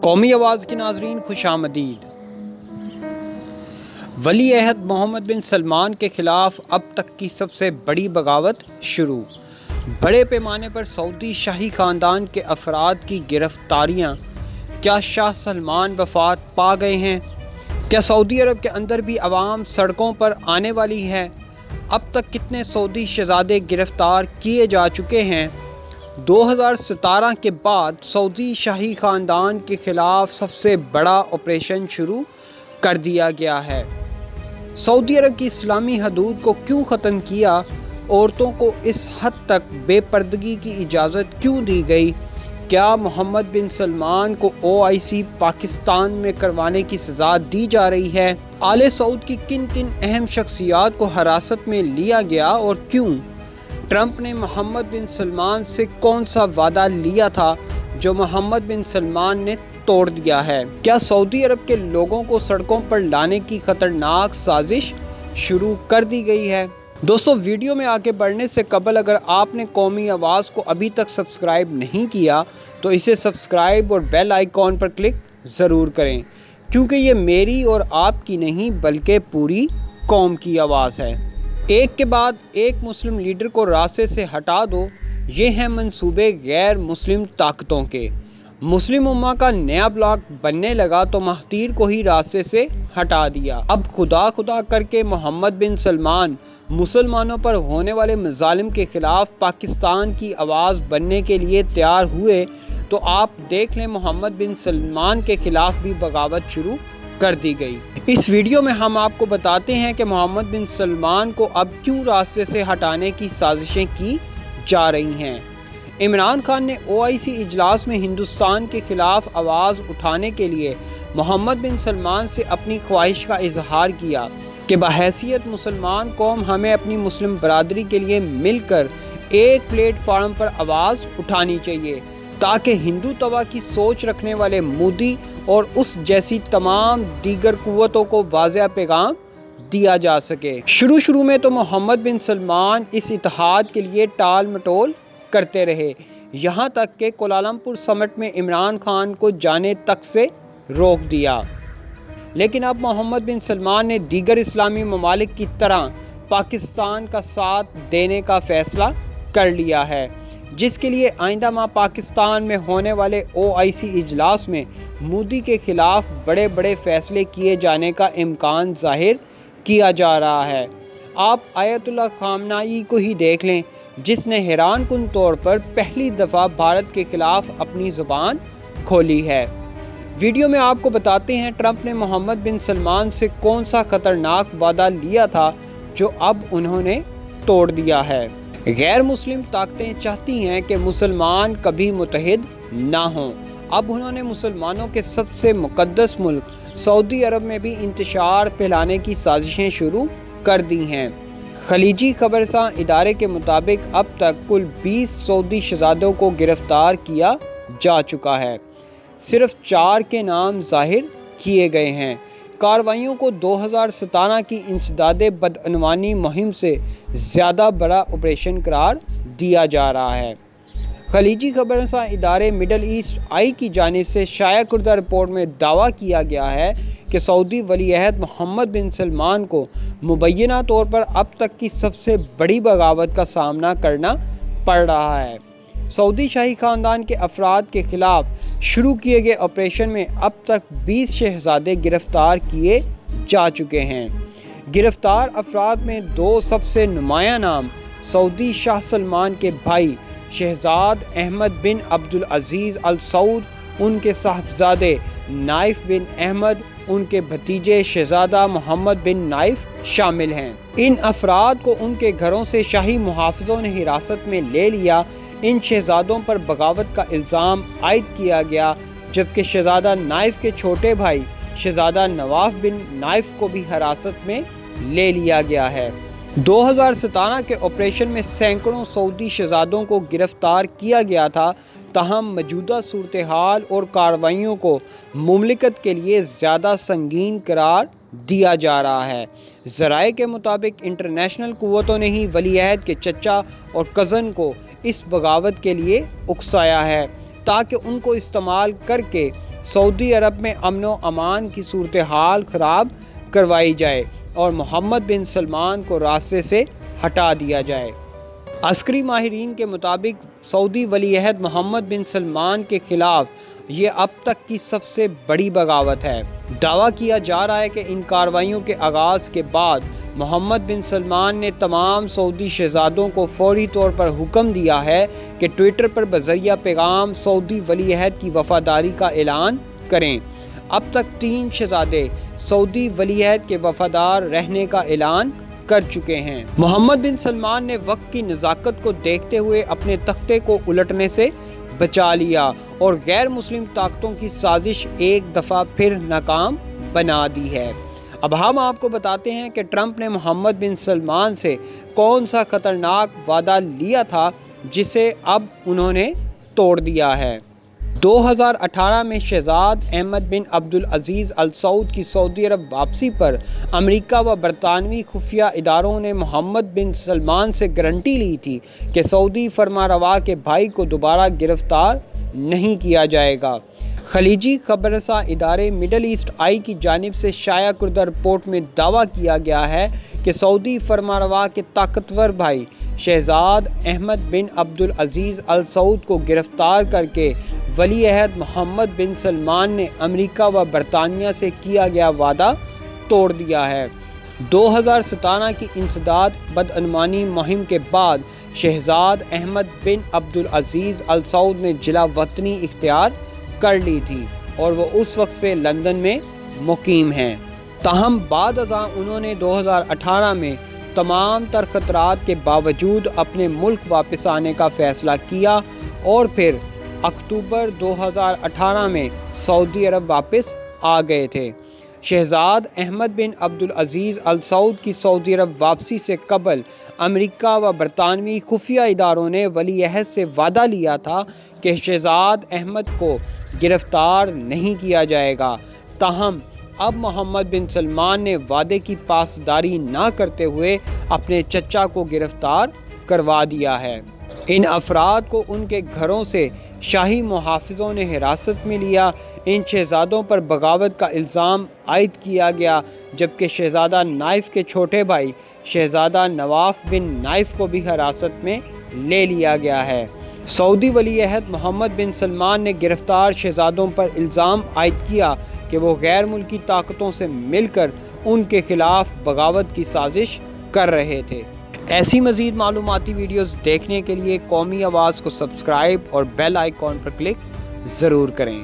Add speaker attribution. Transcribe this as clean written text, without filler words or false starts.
Speaker 1: कौमी आवाज़ के नाज़रीन खुश आमदीद। वली अहद मोहम्मद बिन सलमान के ख़िलाफ़ अब तक की सबसे बड़ी बगावत शुरू। बड़े पैमाने पर सऊदी शाही ख़ानदान के अफराद की गिरफ़्तारियाँ। क्या शाह सलमान वफ़ात पा गए हैं? क्या सऊदी अरब के अंदर भी आवाम सड़कों पर आने वाली है? अब तक कितने सऊदी शहज़ादे गिरफ़्तार किए जा चुके हैं? 2017 के बाद सऊदी शाही ख़ानदान के ख़िलाफ़ सबसे बड़ा ऑपरेशन शुरू कर दिया गया है। सऊदी अरब की इस्लामी हदूद को क्यों ख़त्म किया? औरतों को इस हद तक बेपर्दगी की इजाज़त क्यों दी गई? क्या मोहम्मद बिन सलमान को OIC पाकिस्तान में करवाने की सज़ा दी जा रही है? आले सऊद की किन किन अहम शख्सियात को हिरासत में लिया गया और क्यों? ट्रंप ने मोहम्मद बिन सलमान से कौन सा वादा लिया था जो मोहम्मद बिन सलमान ने तोड़ दिया है? क्या सऊदी अरब के लोगों को सड़कों पर लाने की ख़तरनाक साजिश शुरू कर दी गई है? दोस्तों, वीडियो में आगे बढ़ने से कबल अगर आपने कौमी आवाज़ को अभी तक सब्सक्राइब नहीं किया तो इसे सब्सक्राइब और बेल आइकॉन पर क्लिक ज़रूर करें, क्योंकि ये मेरी और आपकी नहीं बल्कि पूरी कौम की आवाज़ है। एक के बाद एक मुस्लिम लीडर को रास्ते से हटा दो, ये हैं मंसूबे गैर मुस्लिम ताकतों के। मुस्लिम उम्मा का नया ब्लॉक बनने लगा तो महतीर को ही रास्ते से हटा दिया। अब खुदा खुदा करके मोहम्मद बिन सलमान मुसलमानों पर होने वाले मज़ालिम के ख़िलाफ़ पाकिस्तान की आवाज़ बनने के लिए तैयार हुए तो आप देख लें मोहम्मद बिन सलमान के ख़िलाफ़ भी बगावत शुरू कर दी गई। इस वीडियो में हम आपको बताते हैं कि मोहम्मद बिन सलमान को अब क्यों रास्ते से हटाने की साजिशें की जा रही हैं। इमरान खान ने OIC इजलास में हिंदुस्तान के ख़िलाफ़ आवाज़ उठाने के लिए मोहम्मद बिन सलमान से अपनी ख्वाहिश का इजहार किया कि बहैसियत मुसलमान कौम हमें अपनी मुस्लिम बरादरी के लिए मिलकर एक प्लेटफार्म पर आवाज़ उठानी चाहिए ताकि हिंदू तवा की सोच रखने वाले मोदी और उस जैसी तमाम दीगर कुव्वतों को वाज़ेह पैगाम दिया जा सके। शुरू में तो मोहम्मद बिन सलमान इस इत्तेहाद के लिए टाल मटोल करते रहे, यहाँ तक कि कोलालमपुर समिट में इमरान खान को जाने तक से रोक दिया। लेकिन अब मोहम्मद बिन सलमान ने दीगर इस्लामी ममालिक की तरह पाकिस्तान का साथ देने का फ़ैसला कर लिया है, जिसके लिए आइंदा माह पाकिस्तान में होने वाले OIC इजलास में मोदी के ख़िलाफ़ बड़े बड़े फ़ैसले किए जाने का इम्कान ज़ाहिर किया जा रहा है। आप आयतुल्लाह ख़ामनाई को ही देख लें, जिसने हैरान कुन तौर पर पहली दफ़ा भारत के ख़िलाफ़ अपनी ज़ुबान खोली है। वीडियो में आपको बताते हैं ट्रंप ने मोहम्मद बिन सलमान से कौन सा ख़तरनाक वादा लिया था जो अब उन्होंने तोड़ दिया है। गैर मुस्लिम ताकतें चाहती हैं कि मुसलमान कभी मुत्तहिद ना हों। अब उन्होंने मुसलमानों के सबसे मुक़द्दस मुल्क सऊदी अरब में भी इंतशार फैलाने की साजिशें शुरू कर दी हैं। खलीजी खबरसां इदारे के मुताबिक अब तक कुल 20 सऊदी शहज़ादों को गिरफ़्तार किया जा चुका है। सिर्फ 4 के नाम ज़ाहिर किए गए हैं। कार्रवाइयों को 2017 की इंसदादे बदअनवानी मुहिम से ज़्यादा बड़ा ऑपरेशन करार दिया जा रहा है। खलीजी खबरसां इदारे मिडल ईस्ट आई की जानिब से शाया करदा रिपोर्ट में दावा किया गया है कि सऊदी वली अहद मोहम्मद बिन सलमान को मुबैना तौर पर अब तक की सबसे बड़ी बगावत का सामना करना पड़ रहा है। सऊदी शाही ख़ानदान के अफराद के ख़िलाफ़ शुरू किए गए ऑपरेशन में अब तक 20 शहज़ादे गिरफ़्तार किए जा चुके हैं। गिरफ़्तार अफराद में 2 सबसे नुमायां नाम सऊदी शाह सलमान के भाई शहज़ाद अहमद बिन अब्दुल अज़ीज़ अल सऊद, उनके साहबजादे नाइफ बिन अहमद, उनके भतीजे शहज़ादा मोहम्मद बिन नाइफ शामिल हैं। इन अफराद को उनके घरों से शाही मुहाफ़िज़ों ने हिरासत में ले लिया। इन शहज़ादों पर बगावत का इल्ज़ाम आयद किया गया, जबकि शहज़ादा नाइफ के छोटे भाई शहज़ादा नवाफ बिन नाइफ को भी हिरासत में ले लिया गया है। 2017 के ऑपरेशन में सैकड़ों सऊदी शहज़ादों को गिरफ़्तार किया गया था, ताहम मौजूदा सूरत हाल और कार्रवाइयों को मुमलिकत के लिए ज़्यादा संगीन करार दिया जा रहा है। ज़राए के मुताबिक इंटरनेशनल कुव्वतों ने ही वली अहद के चचा और कज़न को इस बगावत के लिए उकसाया है। تاکہ ان کو استعمال کر کے سعودی عرب میں امن و امان کی صورتحال خراب کروائی جائے اور محمد بن سلمان کو راستے سے ہٹا دیا جائے۔ عسکری ماہرین کے مطابق سعودی ولی عہد محمد بن سلمان کے خلاف یہ اب تک کی سب سے بڑی بغاوت ہے۔ دعویٰ کیا جا رہا ہے کہ ان کارروائیوں کے آغاز کے بعد محمد بن سلمان نے تمام سعودی شہزادوں کو فوری طور پر حکم دیا ہے کہ ٹویٹر پر بذریعہ پیغام سعودی ولی عہد کی وفاداری کا اعلان کریں۔ اب تک 3 شہزادے سعودی ولی عہد کے وفادار رہنے کا اعلان کر چکے ہیں۔ محمد بن سلمان نے وقت کی نزاکت کو دیکھتے ہوئے اپنے تختے کو الٹنے سے بچا لیا اور غیر مسلم طاقتوں کی سازش ایک دفعہ پھر ناکام بنا دی ہے۔ اب ہم آپ کو بتاتے ہیں کہ ٹرمپ نے محمد بن سلمان سے کون سا خطرناک وعدہ لیا تھا جسے اب انہوں نے توڑ دیا ہے۔ 2018 میں شہزاد احمد بن عبدالعزیز ال سعود کی سعودی عرب واپسی پر امریکہ و برطانوی خفیہ اداروں نے محمد بن سلمان سے گارنٹی لی تھی کہ سعودی فرمانروا کے بھائی کو دوبارہ گرفتار نہیں کیا جائے گا۔ خلیجی خبر رساں ادارے مڈل ایسٹ آئی کی جانب سے شائع کردہ رپورٹ میں دعویٰ کیا گیا ہے کہ سعودی فرمانروا کے طاقتور بھائی شہزاد احمد بن عبدالعزیز ال سعود کو گرفتار کر کے ولی عہد محمد بن سلمان نے امریکہ و برطانیہ سے کیا گیا وعدہ توڑ دیا ہے۔ 2017 کی انسداد بدعنوانی مہم کے بعد شہزاد احمد بن عبدالعزیز ال سعود نے جلا وطنی اختیار کر لی تھی اور وہ اس وقت سے لندن میں مقیم ہیں۔ تاہم بعد ازاں انہوں نے 2018 میں تمام تر خطرات کے باوجود اپنے ملک واپس آنے کا فیصلہ کیا اور پھر اکتوبر 2018 میں سعودی عرب واپس آ گئے تھے۔ شہزاد احمد بن عبدالعزیز ال سعود کی سعودی عرب واپسی سے قبل امریکہ و برطانوی خفیہ اداروں نے ولی عہد سے وعدہ لیا تھا کہ شہزاد احمد کو گرفتار نہیں کیا جائے گا۔ تاہم اب محمد بن سلمان نے وعدے کی پاسداری نہ کرتے ہوئے اپنے چچا کو گرفتار کروا دیا ہے۔ ان افراد کو ان کے گھروں سے شاہی محافظوں نے حراست میں لیا۔ ان شہزادوں پر بغاوت کا الزام عائد کیا گیا، جبکہ شہزادہ نائف کے چھوٹے بھائی شہزادہ نواف بن نائف کو بھی حراست میں لے لیا گیا ہے۔ سعودی ولی عہد محمد بن سلمان نے گرفتار شہزادوں پر الزام عائد کیا کہ وہ غیر ملکی طاقتوں سے مل کر ان کے خلاف بغاوت کی سازش کر رہے تھے۔ ایسی مزید معلوماتی ویڈیوز دیکھنے کے لیے قومی آواز کو سبسکرائب اور بیل آئیکن پر کلک ضرور کریں۔